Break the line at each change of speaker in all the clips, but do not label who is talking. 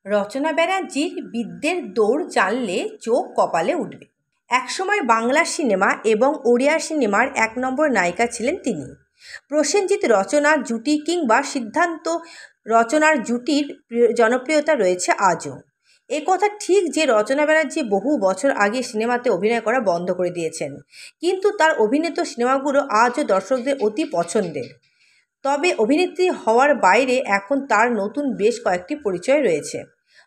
রচনা ব্যানার্জির বিদ্যের দৌড় জানলে চোখ কপালে উঠবে। একসময় বাংলা সিনেমা এবং ওড়িয়া সিনেমার ১ নম্বর নায়িকা ছিলেন তিনি। প্রসেনজিৎ রচনা জুটি কিংবা সিদ্ধান্ত রচনার জুটির জনপ্রিয়তা রয়েছে আজও। এ কথা ঠিক যে রচনা ব্যানার্জি বহু বছর আগে সিনেমাতে অভিনয় করা বন্ধ করে দিয়েছেন, কিন্তু তার অভিনীত সিনেমাগুলো আজও দর্শকদের অতি পছন্দের। তবে অভিনেত্রী হওয়ার বাইরে এখন তার নতুন বেশ কয়েকটি পরিচয় রয়েছে।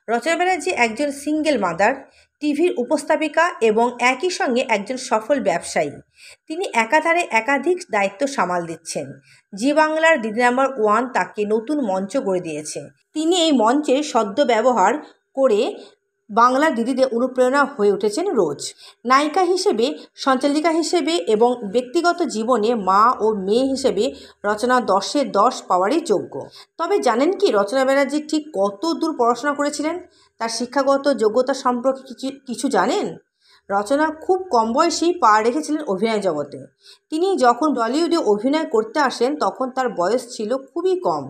রচনা ব্যানার্জি একজন সিঙ্গেল মাদার, টিভির উপস্থাপিকা এবং একই সঙ্গে একজন সফল ব্যবসায়ী। তিনি একাধারে একাধিক দায়িত্ব সামাল দিচ্ছেন। জি বাংলার দিদি নাম্বার 1 তাকে নতুন মঞ্চ গড়ে দিয়েছে। তিনি এই মঞ্চের সদ্ব্যবহার করে বাংলার দিদিদের অনুপ্রেরণা হয়ে উঠেছেন রোজ। নায়িকা হিসেবে, সঞ্চালিকা হিসেবে এবং ব্যক্তিগত জীবনে মা ও মেয়ে হিসেবে রচনা 10-এ 10 পাওয়ারই যোগ্য। তবে জানেন কি রচনা ব্যানার্জি ঠিক কত দূর পড়াশোনা করেছিলেন? তার শিক্ষাগত যোগ্যতা সম্পর্কে কিছু জানেন? রচনা খুব কম বয়সেই পা রেখেছিলেন অভিনয় জগতে। তিনি যখন বলিউডে অভিনয় করতে আসেন তখন তার বয়স ছিল খুবই কম।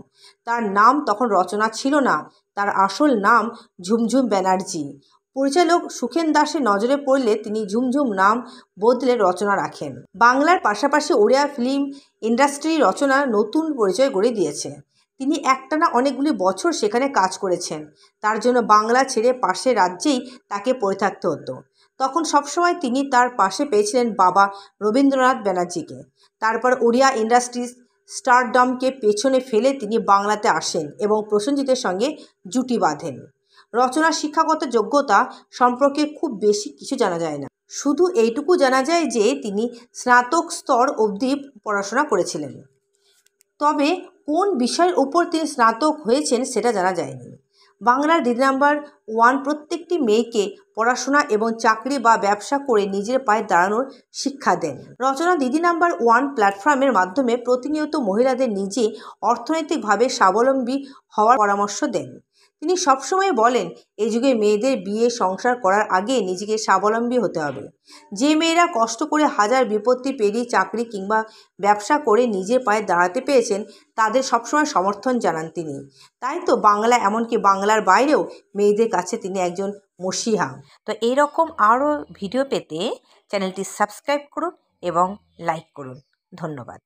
তার নাম তখন রচনা ছিল না, তার আসল নাম ঝুমঝুম ব্যানার্জি। পরিচালক সুখেন দাসের নজরে পড়লে তিনি ঝুমঝুম নাম বদলে রচনা রাখেন। বাংলার পাশাপাশি ওড়িয়া ফিল্ম ইন্ডাস্ট্রি রচনা নতুন পরিচয় গড়ে দিয়েছে। তিনি একটানা অনেকগুলি বছর সেখানে কাজ করেছেন। তার জন্য বাংলা ছেড়ে পাশের রাজ্যেই তাকে পড়ে থাকতে হতো। তখন সবসময় তিনি তার পাশে পেয়েছিলেন বাবা রবীন্দ্রনাথ ব্যানার্জিকে। তারপর ওড়িয়া ইন্ডাস্ট্রিজ স্টারডমকে পেছনে ফেলে তিনি বাংলাতে আসেন এবং প্রসেনজিতের সঙ্গে জুটি বাঁধেন। রচনার শিক্ষাগত যোগ্যতা সম্পর্কে খুব বেশি কিছু জানা যায় না। শুধু এইটুকু জানা যায় যে তিনি স্নাতক স্তর অবধি পড়াশোনা করেছিলেন। তবে কোন বিষয়ের উপর তিনি স্নাতক হয়েছেন সেটা জানা যায়নি। বাংলার দিদি নাম্বার 1 প্রত্যেকটি মেয়েকে পড়াশোনা এবং চাকরি বা ব্যবসা করে নিজের পায়ে দাঁড়ানোর শিক্ষা দেন। রচনা দিদি নাম্বার 1 প্ল্যাটফর্মের মাধ্যমে প্রতিনিয়ত মহিলাদের নিজে অর্থনৈতিকভাবে স্বাবলম্বী হওয়ার পরামর্শ দেন। তিনি সবসময় বলেন, এই যুগে মেয়েদের বিয়ে সংসার করার আগে নিজেকে স্বাবলম্বী হতে হবে। যে মেয়েরা কষ্ট করে হাজার বিপত্তি পেরিয়ে চাকরি কিংবা ব্যবসা করে নিজের পায়ে দাঁড়াতে পেরেছেন তাদের সবসময় সমর্থন জানান তিনি। তাই তো বাংলা, এমনকি বাংলার বাইরেও মেয়েদের কাছে তিনি একজন মসিহা। তো এইরকম আরও ভিডিও পেতে চ্যানেলটি সাবস্ক্রাইব করুন এবং লাইক করুন। ধন্যবাদ।